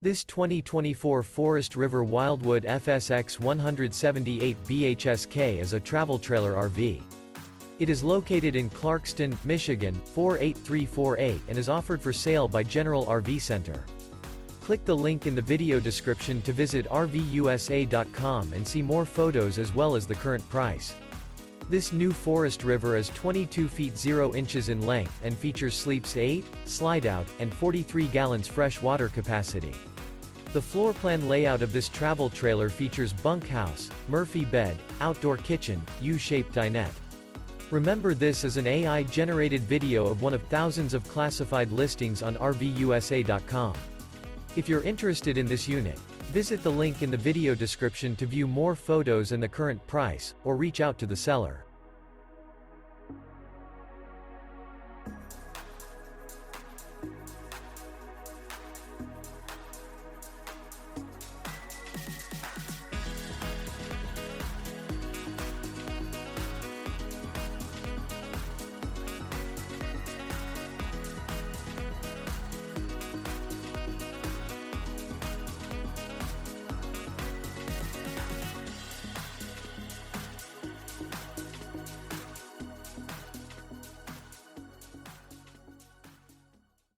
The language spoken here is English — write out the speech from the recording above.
This 2024 Forest River Wildwood FSX 178 BHSK is a travel trailer RV. It is located in Clarkston, Michigan, 48348 and is offered for sale by General RV Center. Click the link in the video description to visit RVUSA.com and see more photos as well as the current price. This new Forest River is 22 feet 0 inches in length and features sleeps 8, Slideout, and 43 gallons fresh water capacity. The floor plan layout of this travel trailer features bunkhouse, Murphy bed, outdoor kitchen, U-shaped dinette. Remember, this is an AI-generated video of one of thousands of classified listings on RVUSA.com. If you're interested in this unit, visit the link in the video description to view more photos and the current price, or reach out to the seller.